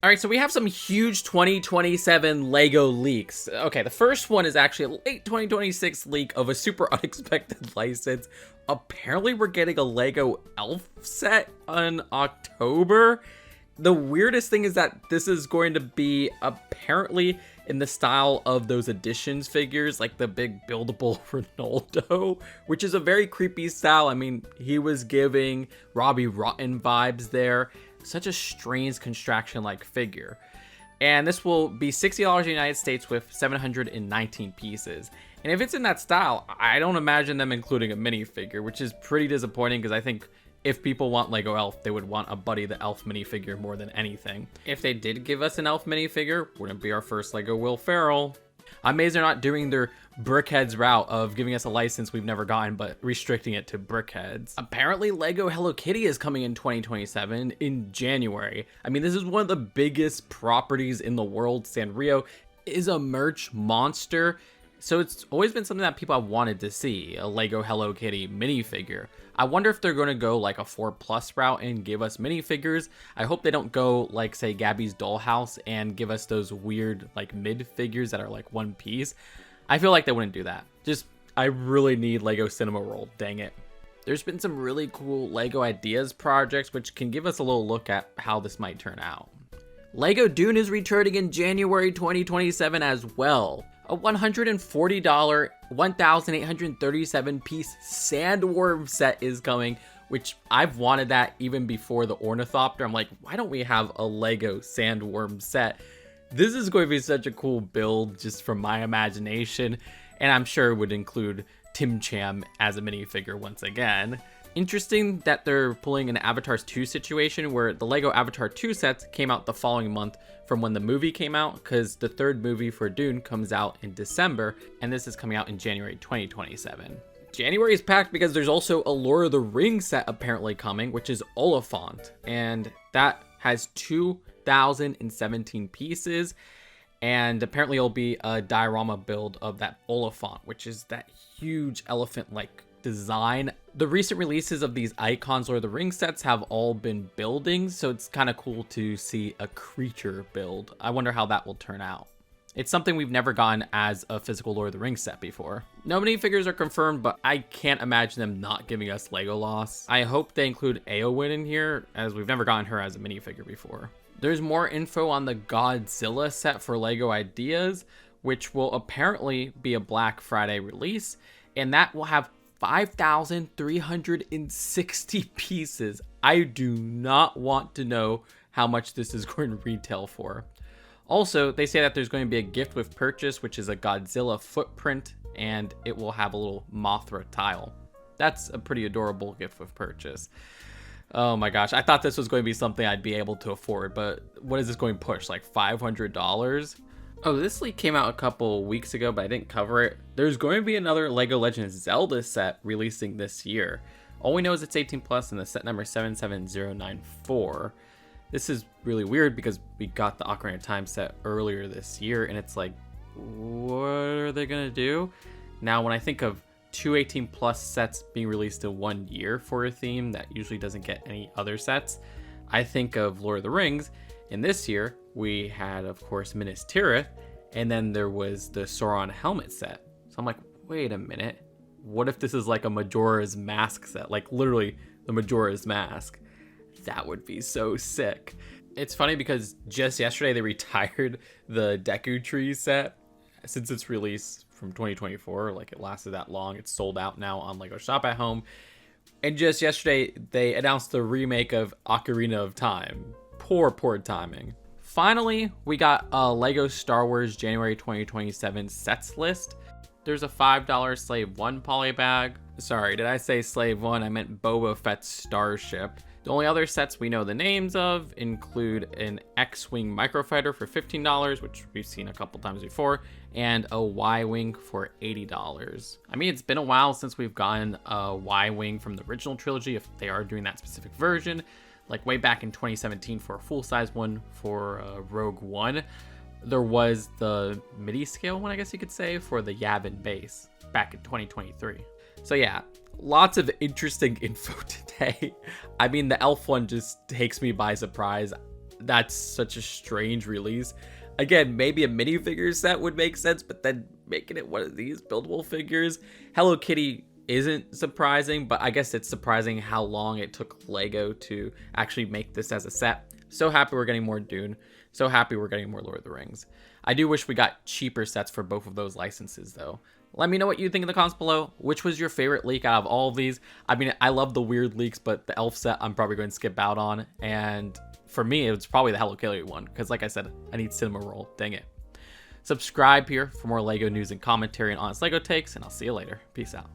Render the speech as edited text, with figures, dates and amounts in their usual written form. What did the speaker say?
All right, so we have some huge 2027 Lego leaks. Okay, the first one is actually a late 2026 leak of a super unexpected license. Apparently, we're getting a Lego Elf set in October. The weirdest thing is that this is going to be apparently in the style of those Editions figures, like the big buildable Ronaldo, which is a very creepy style. I mean, he was giving Robbie Rotten vibes there. Such a strange contraction-like figure. And this will be $60 in the United States with 719 pieces. And if it's in that style, I don't imagine them including a minifigure, which is pretty disappointing because I think if people want Lego Elf, they would want a Buddy the Elf minifigure more than anything. If they did give us an Elf minifigure, wouldn't be our first Lego Will Ferrell. I'm amazed they're not doing their Brickheads route of giving us a license we've never gotten, but restricting it to Brickheads. Apparently, Lego Hello Kitty is coming in 2027 in January. I mean, this is one of the biggest properties in the world. Sanrio is a merch monster. So it's always been something that people have wanted to see, a Lego Hello Kitty minifigure. I wonder if they're going to go like a 4+ route and give us minifigures. I hope they don't go like, say, Gabby's Dollhouse and give us those weird like mid figures that are like one piece. I feel like they wouldn't do that. I really need Lego Cinema World, dang it. There's been some really cool Lego Ideas projects which can give us a little look at how this might turn out. Lego Dune is returning in January 2027 as well. A $140, 1,837 piece Sandworm set is coming, which I've wanted that even before the Ornithopter. I'm like, why don't we have a Lego Sandworm set? This is going to be such a cool build just from my imagination, and I'm sure it would include Tim Cham as a minifigure once again. Interesting that they're pulling an Avatars 2 situation where the Lego Avatar 2 sets came out the following month from when the movie came out, because the third movie for Dune comes out in December, and this is coming out in January 2027. January is packed because there's also a Lord of the Rings set apparently coming, which is Oliphaunt, and that has 2,017 pieces, and apparently it'll be a diorama build of that Oliphaunt, which is that huge elephant-like design. The recent releases of these icons Lord of the Rings sets have all been buildings, so it's kind of cool to see a creature build. I wonder how that will turn out. It's something we've never gotten as a physical Lord of the Rings set before. No minifigures are confirmed, but I can't imagine them not giving us Legolas. I hope they include Eowyn in here, as we've never gotten her as a minifigure before. There's more info on the Godzilla set for Lego Ideas, which will apparently be a Black Friday release, and that will have 5,360 pieces. I do not want to know how much this is going to retail for. Also, they say that there's going to be a gift with purchase, which is a Godzilla footprint, and it will have a little Mothra tile. That's a pretty adorable gift with purchase. Oh my gosh, I thought this was going to be something I'd be able to afford, but what is this going to push, like $500? Oh, this leak came out a couple weeks ago, but I didn't cover it. There's going to be another Lego Legends Zelda set releasing this year. All we know is it's 18+ and the set number 77094. This is really weird because we got the Ocarina of Time set earlier this year, and it's like, what are they going to do? Now, when I think of two 18+ sets being released in 1 year for a theme that usually doesn't get any other sets, I think of Lord of the Rings. And this year, we had, of course, Minas Tirith, and then there was the Sauron helmet set. So I'm like, wait a minute. What if this is like a Majora's Mask set? Like, literally, the Majora's Mask. That would be so sick. It's funny because just yesterday, they retired the Deku Tree set. Since its release from 2024, like, it lasted that long. It's sold out now on Lego Shop at Home. And just yesterday, they announced the remake of Ocarina of Time. Poor timing. Finally, we got a Lego Star Wars January 2027 sets list. There's a $5 Slave 1 polybag. Sorry, did I say Slave 1? I meant Boba Fett's starship. The only other sets we know the names of include an X-Wing Microfighter for $15, which we've seen a couple times before, and a Y-Wing for $80. I mean, it's been a while since we've gotten a Y-Wing from the original trilogy, if they are doing that specific version. Like way back in 2017 for a full-size one for Rogue One. There was the MIDI scale one, I guess you could say, for the Yavin base back in 2023. So yeah, lots of interesting info today. I mean, the elf one just takes me by surprise. That's such a strange release. Again, maybe a minifigure set would make sense, but then making it one of these buildable figures. Hello Kitty isn't surprising, but I guess it's surprising how long it took Lego to actually make this as a set. So happy we're getting more Dune. So happy we're getting more Lord of the Rings. I do wish we got cheaper sets for both of those licenses, though. Let me know what you think in the comments below. Which was your favorite leak out of all of these? I mean, I love the weird leaks, but the elf set I'm probably going to skip out on. And for me, it's probably the Hello Kitty one, because like I said, I need cinema roll. Dang it. Subscribe here for more Lego news and commentary and honest Lego takes, and I'll see you later. Peace out.